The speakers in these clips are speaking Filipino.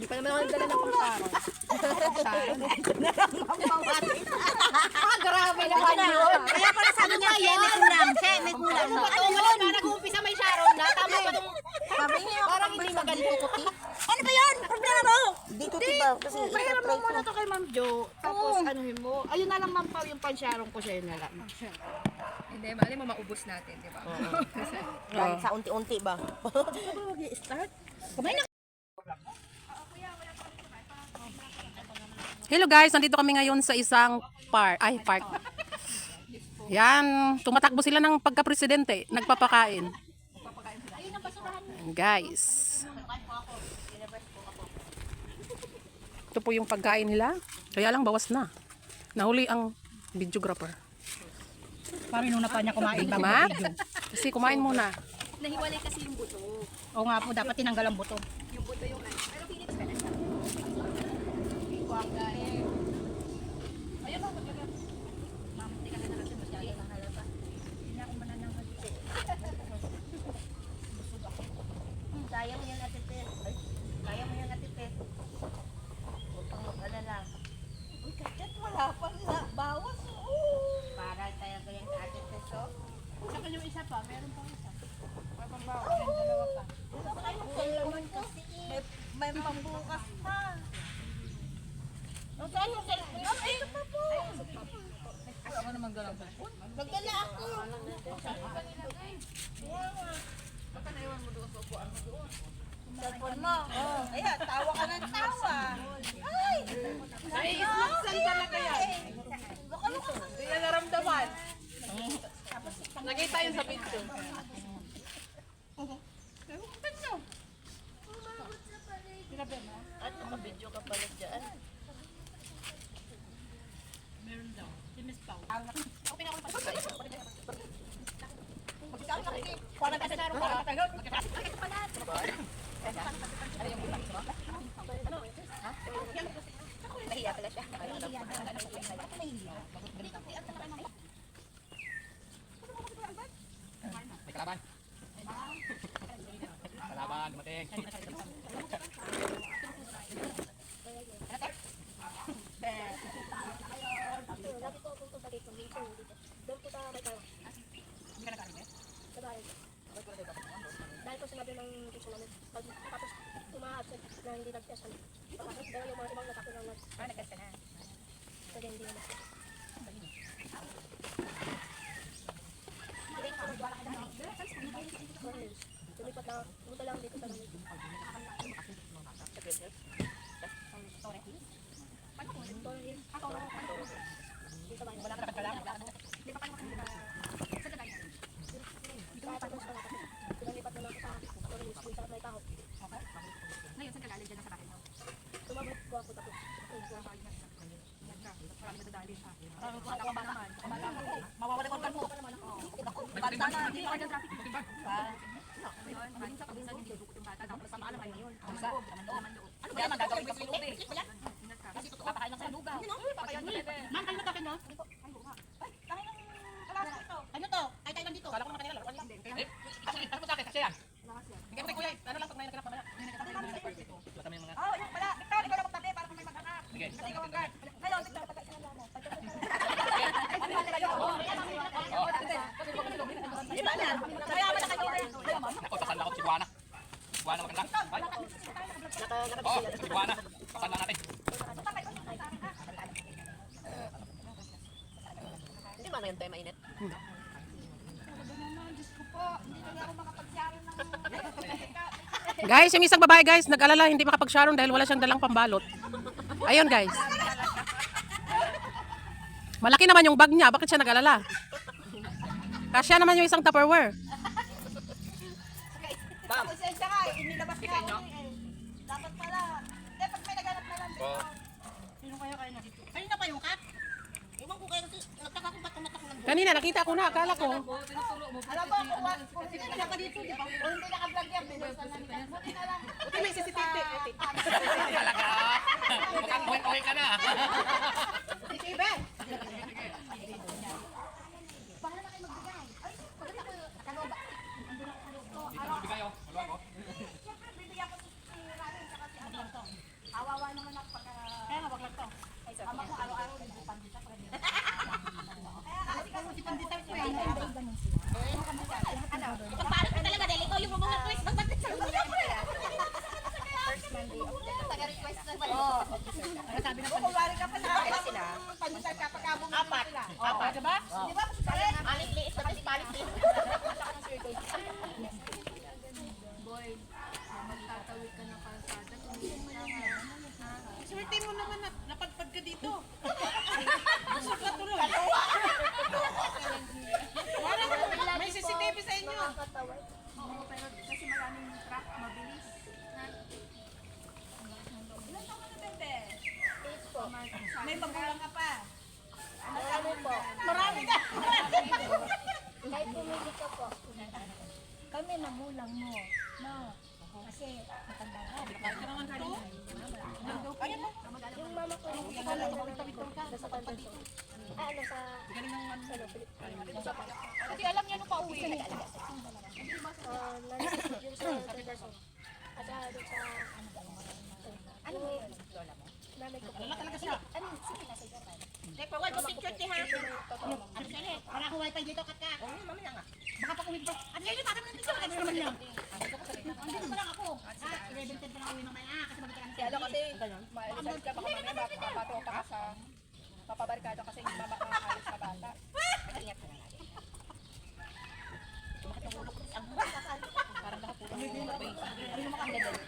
Hindi pa naman ako nagdala ng pang-araw. Grabe naman yun. Kaya pala sabi niya, may kulang. Siya, may kulang. Ano yun? Nag-uumpisa may Sharon na. Tama ba itong... Sabi niya, Parang hindi maganda kuti. ano ba yun? Problema mo? Dito tiba kasi Pahiram mo muna to kay Ma'am Jo. Tapos anuhin mo. Ayun na lang Ma'am Pao, yung pan-Sharon ko siya yun na lang. Hindi, mali mo maubos natin, di ba? yan, sa unti-unti ba? Mag-i-start? Hello guys, nandito kami ngayon sa isang park. Yan, tumatakbo sila ng pagka-presidente, nagpapakain. Guys. Ito po yung pagkain nila. Kaya lang bawas na. Nahuli ang videographer. Parang nung na pa niya kumain. Ma? Kasi kumain muna. Nahiwalay kasi yung buto. Oo nga po, dapat tinanggal ang buto. Yung buto yung ano. Pero Phoenix ka na siya. Kaya mo yan natipid. Kaya mo yan natipid. Huwag kang mag-alala. Uy, kagat, wala pang bawas. Para tayo kayang atipid, so. Saka yung isa pa, meron pang isa. Laman kasi may pambukas pa. Saan yung cellphone? Ay, ito pa po. Ako naman galang ba? Nagdala ako. Baka naiwan mo doon sa upuan mo doon. Cellphone mo. Ayan, tawa ka ng tawa. Ay! Saan talaga yan? Hindi na naramdaman. Nakita yun sa video. At nakabidyo ka pala dyan. Nahiya pala siya. May kalaban. Kalaban, dumating. Dahil po sinabi ng teacher namin, pag tapos umahapsent na hindi nag-test kami. Pagkakit, pero yung mga ibang natako na Nag-test ka na. Pwede hindi naman. Lumipat lang, pumunta lang dito sa namin. Wala ka na Tapos pinalipat na lang sa Torres, dito sa may taho. Ngayon, saan ka galing dyan sa bahay mo? Tumabot ko ako tapos. Marami nadadali sa akin. Wala ka ba naman? Mawawala ko mo. Basta na, hindi ka dyan traffic. Ngayon, maraming sa pagkasan, hindi dukot yung bata. Dapat sama naman ngayon. Laman loob. Ano ba naman gagawin ko sa loob eh? Ingat ka. Kasi totoo papakain lang sa lugaw. Papayan mo, bebe. Ma'am, kayo nagkakin no? Kami ng kalas ito. Ano to? Ay, tayo nandito. Kala ko naman kanila. Laruan lang. Ano mo sa akin? Kasi yan. Hindi ko kuya. Ano lang pag may nagkanap mamaya. Wala kami mga... Oh, yung pala. Victor, ikaw na magtabi para kung may mag-anak. Sige. Kasi ikaw ang guard. Ngayon, Victor, pagkain mo mo. Di ba na? Kaya mo na kayo. Ako, sasal ako si Juana. Juana maganda. Ay. Oo, si Juana. Sasal lang natin. Hindi ba na yun tayo mainit? Guys, yung isang babae guys, nag-alala hindi makapag-Sharon dahil wala siyang dalang pambalot. Ayun guys. Malaki naman yung bag niya, bakit siya nag-alala? Kasya naman yung isang Tupperware. Pasensya ka, inilabas ka ako eh. Dapat pala. Eh, pag may naghanap na lang dito. Sino kayo kayo na dito? Kanina pa yung kat? Ewan ko kayo kasi nagtaka ko ba't tumatak lang. Kanina nakita ko na, akala ko. Alam mo ako, kung hindi ka pa dito, di ba? Kung hindi naka-vlog yan, binusan lang yan. Buti na lang. Buti may CCTV. Talaga. Mukhang buhay ka na. Ibe! Dito bibigay oh. Maluwag oh. Siyempre, bibigyan ko si Ryan, saka si Anton. to. May CCTV sa inyo. Oo, pero kasi maraming truck, mabilis. Ilan taon ka na, Bebe? po. May magulang ka pa. Marami po. Marami ka. Kahit pumili ka po. Kami magulang mo. No. Kasi matanda ka. Yung mama ko rin sa nasa Pantanso. Ah, ano sa... Sa Lopilip. Kasi alam niya nung pauwi. Nandito yun sa Pantanso. At doon sa... Ano yung nanay ko po. Ano? Sige na sa Japan. Teka, wala ko picture ti ha. Ano siya eh? Wala akong wifi dito, Katka. Oo, mamaya nga. Baka pa kuwin pa. Ano yun, baka naman picture. Ano naman yan? Andito pa lang ako. 11:10 pa lang uwi mamaya. Kasi magkakaroon Si ano kasi, maalisan ka baka mamaya mapapatropa ka sa papabarkada kasi hindi ba makakaayos sa bata. Ingat ka na natin. Parang nakapulong yung mga base. Ano yung makakaganda?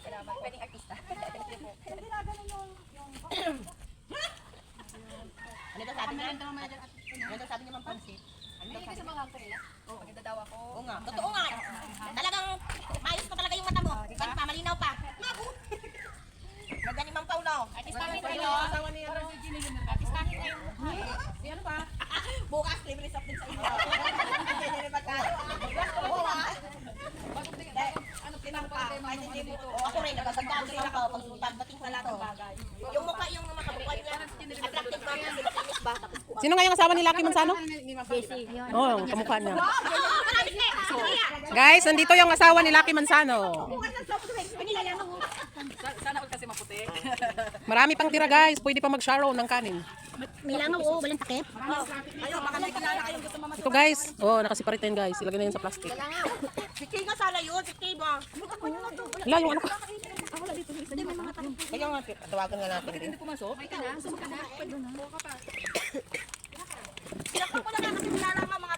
Salamat. Pwedeng artista. Ano daw sabi niya? Ano daw sabi niya, Ma'am Pansit? Hindi ka sa mga uncle nila. Maganda daw ako. Oo nga. Totoo nga. Talagang maayos pa talaga yung mata mo. Kan pa, malinaw pa. Naku! Maganda ni Ma'am Paulo. Artistahin kayo. Artistahin kayo. Si ano ba? Bukas, libre soft din sa inyo. Hindi rin magkano. Oo ah. Ano pinaka Kahit hindi dito. Ako rin, nagagandaan rin ako pagdating sa lahat ng bagay. Yung mukha, yung makabukay lang. Attractive pa yung sinikinis ba? Tapos Sino nga yung asawa ni Lucky Manzano? Oo, oh, kamukha niya. marami na. Guys, nandito yung asawa ni Lucky Manzano. Bukas ng soft drinks. Panilalang mo. Sana all kasi maputi. Marami pang tira guys. Pwede pa mag-sharow ng kanin. May langaw, oo. Walang takip. Ayun, baka may kilala kayong gusto mamasa. Ito guys. Oh, nakasiparit yan guys. Ilagay na yan sa plastic. Si Kay nga sana yun, si Kay ba? Hala, yung ano ka? Kaya nga, tawagan nga natin. Hindi pumasok. May ka na. Susunod ka na. Pwede na. Pinakpan ko na nga kasi kilala nga mga